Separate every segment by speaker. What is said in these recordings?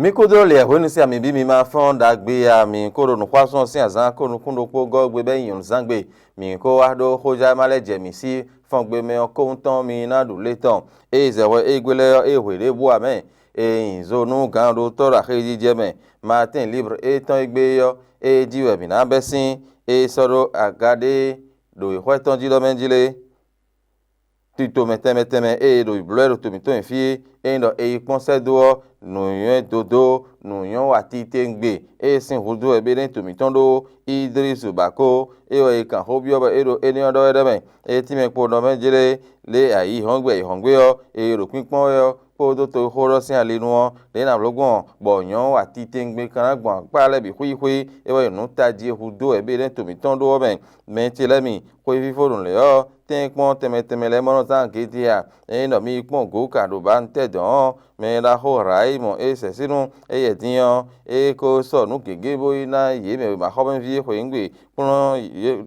Speaker 1: mi kodo le honu si ami bi mi ma fon da gbe ya mi kodo nu kwason si azan ko nu kundo po go gbe be yin zangbe mi ko wa do hoja male je mi si fon gbe me ko nton mi na du le ton e ze we e gbele e hwere bu ame e inzo nu gan do to ra heji je me matin libre e ton igbe yo e jiwe bi na besin e soro agade do hweton ji do menjile tito meteme e do blero to mi to enfie e ndo e ponse do no yen dodo no yon wati tengbe e sin hudu e be den to mi tondo Idrisu Bako e o e kan hobio ba e do eni odo e deme e ti me po do menjile le ayi hongbe yo e ro pinpon yo po do to horo sin ale nu le na logun bo yon wati tengbe kan gbon pa le bi hui e wa nu taji hudu e be den to mi tondo me ti le mi hui fi forun le yo ten pon teme le mono tan kitia e no mi pon go ka do ban te don me la ho rai mo e se sinu e ye tian e ko so nu gege bo ina ye me ma ho ben vie ho ngbe pon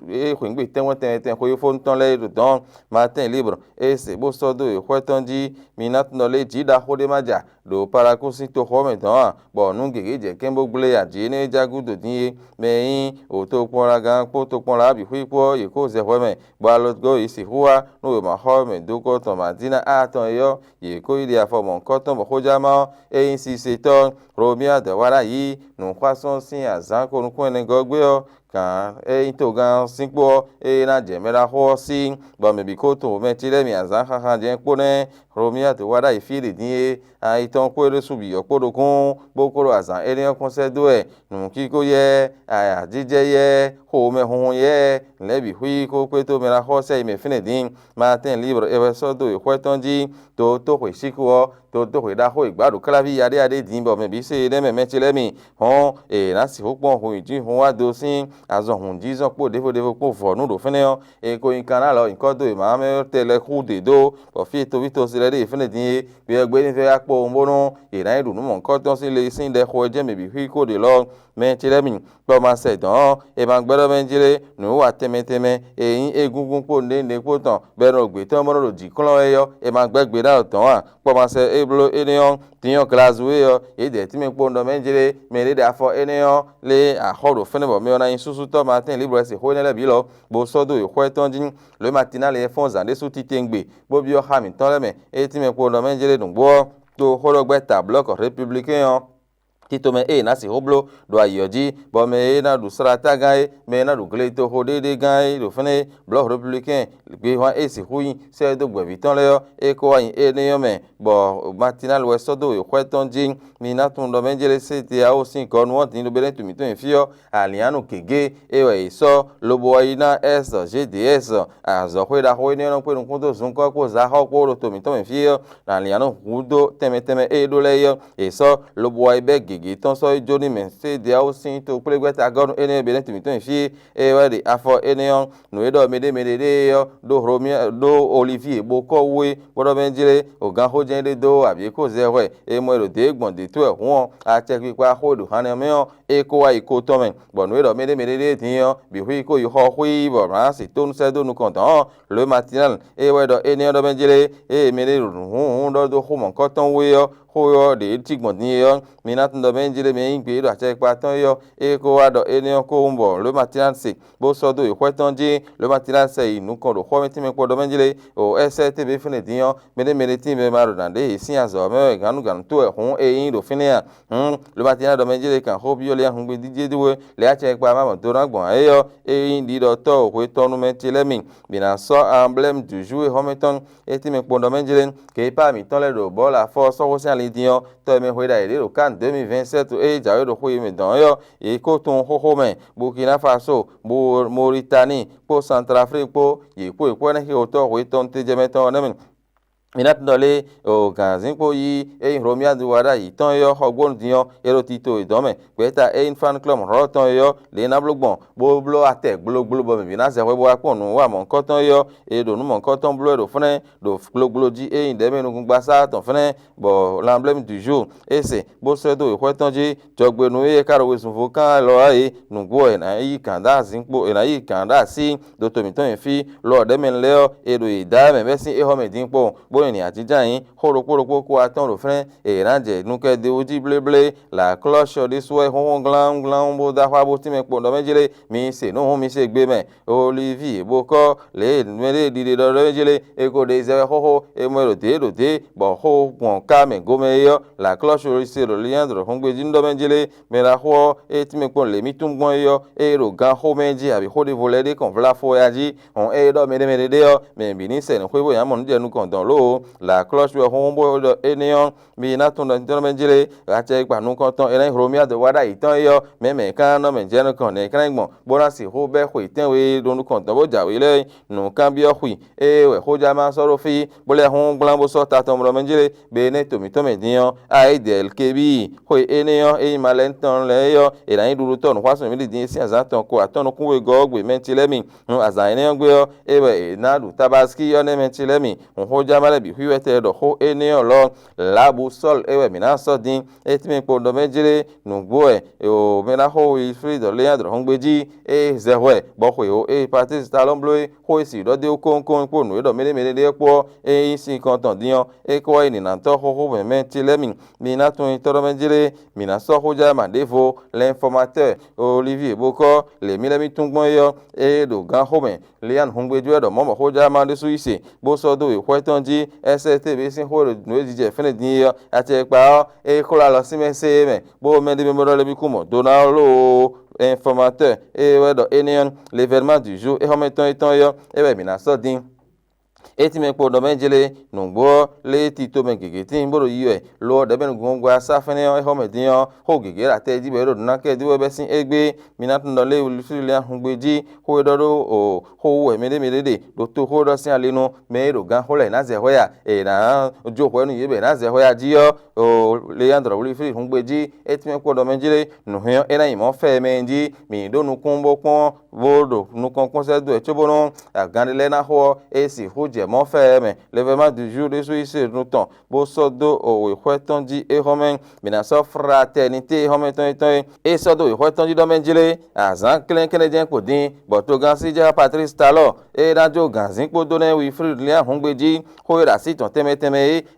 Speaker 1: e ho ngbe ten ho fo nton le do don matin libre e se bo so do ho ton di minat no le ji da ho de maja do para ko si to ho me don bo nu gege je ken bo gble ya ji ne jagudo di me yin o to pon la gan po to pon la bi hui po ye ko ze ho me ba lot go si huwa no ma ho me do ko to madina aton yo ye ko ide afo mon ko to mo hoja ma e si se to romia de wara yi no kwason sin azan ko nu ko ne go gbe o kan e to gan sinpo e na je mera ho si ba me bi ko to me ti le mi azan ha je po ne romia de wara ifiri din a iton ko re subi opodo kun bokoro azan e ni kon se do e nu ki ko ye aya jije ye ho me hun ye lebi hui ko pe to mera ho se me fine din ma ten libre e so do e kwetonji to hwe siku to hwe da ho igbadu klavi ade din bo me bi se ne me ti le mi hon e na si ho pon ho ji ho wa do sin azon hun ji zo po defo po fo nu do fine o e ko in kana lo nko do ma me tele ku de do o fi to vito se le de fine din bi egbe ni fe apo mbonu e na idu nu mo nko to sin le sin de ho je me bi hui ko de lo me ti le mi po ma se don e ma gbero menjire nu wa teme e yin egungun po ne po tan bero gbe tan mo ro ji klon eyo e ma gbegbe da tan wa po ma se eblo enion tiyan classwe yo e de ti me po ndo menjire me le da fo enion le a horo fene bo me ona yin susu to ma tin libre se ho ne le bi lo bo sodo e ho ton jin le matinal e fon zande su ti tengbe bo bi o ha mi ton le me e ti me po ndo menjire dun gbo to horo gbe ta bloc républicain tito me e na si hoblo do ayoji bo me na du strata gai me na du gleito hodede gai do fene bloc républicain gbe wa e si hui se do gbe viton le e ko yin e ne yo me bo matinal we sodo e kweton jin mi na tun do menjele se ti a o sin ko nu tin do bele tu mi to infio aliano kege e we so lobo ina s gds a zo hwe da ho ne no pe nu kunto zun ko za ho ko ro to mi to infio aliano hudo teme e do le yo e so lobo ai be gege ton so joni men se dia o sin to plegweta gonu ene be timi ton fi e wa de afo ene on no edo mede yo do romia do olivier boko we bodo benjire o gan ho jende do abi ko ze we e mo ero de gbon de to e won a che pipa ho do han me on e ko wa iko to men bo no edo mede tin yo bi hui ko yo ho hui bo ma si ton se do nu kontan le matinal e wa do ene do benjire e mede ru do ho mon koton we yo hoyo de tigbon ni yo minat ndo benjire me ingbe do ache pa ton yo e ko wa do eni ko nbo le matin se bo so do ikweton ji le matin se inu ko do ho mi ti me po do benjire o st be fine din yo mede ti me maro dan de sin azo me ganu to e hun e yin do fine ya le matin do benjire kan ho bi yo le hun gbe dije diwe le ache pa ma mo to ran gbon e yo e yin di do to ko tonu me ti le mi bina so emblème du jour hometon e ti me po do benjire ke pa mi ton le do bo la force so dion to me hoida ile ro kan 2027 e jawe do hoye me don yo e ko ton ho me Burkina Faso Mauritanie po Centrafrique po ye po ne ki to ho ton te je me ton ne minat dole o gazin po yi e romia du wada yi ton yo hogbon dion ero tito idome peta e fan club ro ton yo le na blogbon bo blo ate glo bo me bina se we bo apon nu wa mon koton yo e do nu mon koton blo do fene do glo ji e inde me nu gba sa ton fene bo l'emblème du jour e se bo se do e kweton ji jogbe nu e karo we sun vokan lo ai nu go e na yi kanda zinpo e na yi kanda si do to mi ton fi lo de men leo e do ida me be sin e ho me din po boyni atija yin horoporoko ko aton ro fren e ranje nuke de oji bleble la cloche de soe hon glam glam bo da fa bo ti me po do mejele mi se no mi se gbe me Olivier boko le mele di de do mejele e ko de ze ho e mo ro de bo ho gbon ka me go me yo la cloche ro se ro Leandro hon gbe ji ndo mejele me la ho e ti me po le mi tun gbon yo e ro gan ho meji abi ho de volede kon vla fo ya ji on e do me de yo me bi ni se no kwe bo ya mo nje nu kon don lo la cloche ro hon bo do enion mi na tun do mejele ga che gba nu kon ton e Romia de wada itan yo me kan no me je no kon ne kan gbon bora si ho be ho itan we do nu kon ton bo ja we le nu kan bi o hui e we ho ja ma so ro fi bo le hon glan bo so ta ton ro mejele be ne to mi dion ai del kebi ho enion e malenton le yo e na duru ton kwa so mi le din si azan ton ko aton kun we go gbe mentile mi nu azan enion gbe yo e we na du tabaski yo ne mentile mi ho ja male bi hui we te do ho enion lo la bu sol e we mi na so din e ti mi po do mejele nu gbo e o me na ho Wilfried Leandro hon gbeji e zehwe bo ho e Patrice Talon Bleu ho si do de kon po nu do mele de po e si kon ton dion e ko ni na to ho mentile mi na tun toro mejele mi na so ho ja ma defo l'informateur Olivier Boko le mi le mi tun gbon yo e do gan ho me Leon hon gbeju do mo ho ja ma de su ise bo so do e kweton ji STB sin ho no ejije fene din yo ati pa e ko la lo si me se me bo me de me le bi kumo donalo informateur e we do enion l'événement du jour e ho meton eton yo e we mi na so din eti me po do mejele nugbo le ti to me gege tin boro yiwe lo de ben gungwa safene o ho medin ho gege ra te ji be ro na ke diwe be sin egbe minat ndo le ulufile hungbeji ho do o ho we mede de do to ho do sin alenu me ro gan ho le na ze hoya e na ojo ho nu yebe na ze hoya ji yo o Leandro ulufile hungbeji eti me po do mejele nu he e na imo fe menji mi do nu kunbo pon bodo nu kon se do e chobono agandele na ho e si ho mon fait l'événement du jour de ici nous temps bo sodo o hweton di e homen mina so fraternité homen ton e sodo o hweton di do menjile azan klen kenedien ko din boto gan si ja Patrice Talon e radio ganzin ko do ne Wilfried Leandro hongbeji ho ra si ton teme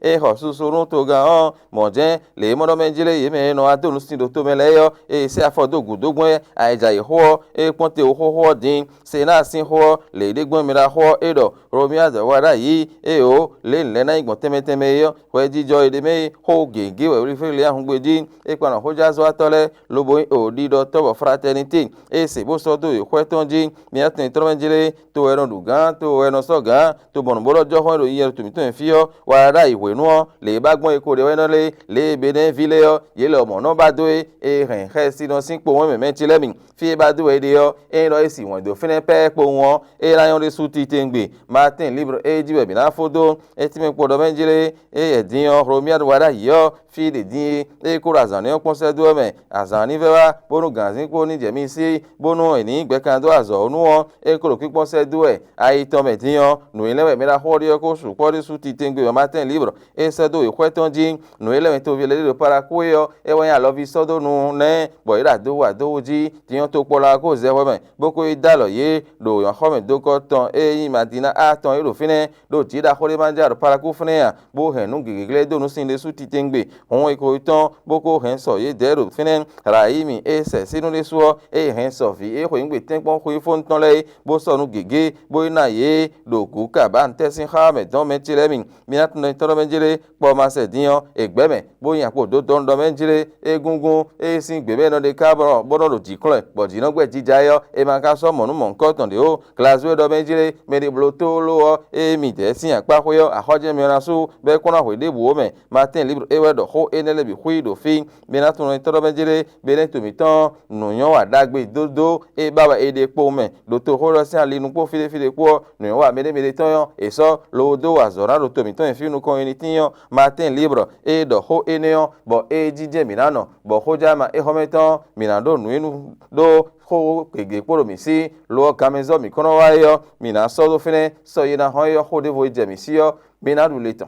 Speaker 1: e ho susuru to gan mojen le mo do menjile ye me no adonu sin do to meleyo e se afodo gudogbon aija e ho e ponte o ho din se na sin ho le degbon mi ra ho e do Romia de wada yi e o le na igbon teme yo we jijo ede me ho gege we Wilfried Leandro hongbeji e pa na ho ja zo atole lobo o di do to fraternité e se bo so do e hwetonji mi atin tro menjile to eron dugan to eno so gan to bon bolo jo ho ro yer to mi to enfio wada iwe nu le bagbon e ko de we no le beden ville yo ye le omo no ba do e ren he si no sin po won me mentile mi fi ba do e de yo e no e si won do fine pe po won e la yon de suti tengbe Martin libre e jiwe bi na fodo e ti me po do menjile e edin Romia wada yo fi de din e ko razan e pon se do me azan ni vewa bonu ganzin ko ni jemi si bonu eni gbe kan do azo nu won e ko ro pipon se do e ai to me din nu ile we mi ra ho ri ko su po de suti tengbe Martin libre e se do e kweton jin nu ile we to vi le para ko yo e won ya lo vi so do nu ne bo ira do wa do ji din to pola ko ze we me boko idalo ye do yan ho me do ko ton e yin madina a ton iro fine do ti da ho le manja ro para ko fune ya bo hen nu gege do nu sin le suti tengbe won e ko ton boko hen so ye dero fine raimi e se sinu le so e hen so fi e ko ngbe tenpon ko fon ton le bo so nu gege bo ina ye do ku ka ba ntesin ha me don me tire mi minat no toro menjire po ma se diyan egbe me bo yan po do don do menjire egungun e sin gbe me no de ka bo no do ji kle bo ji no gbe jija yo e ma ka so mo nu mo nko ton de o glaswe do menjire me de bloto lo e mi de sin apa ko yo ahoje mi ra su be ko na ho de bu o me Martin libre e we do ho enele bi hui do fi minat no toro menjire be ne to mi ton nu yan wa dagbe dodo e baba e de po me do to ho ro sin alinu po file po nu yan wa me ton yo e so lo do wa zora do to mi ton fi nu ko ni tin Martin libre e do ho eneon bo e jije minano bo ho jama e ho meton minando nu inu do ho gege poro mi si lo kamezo mi kono wa yo mina so do fine so yina ho yo ho de vo je mi si yo minadu leton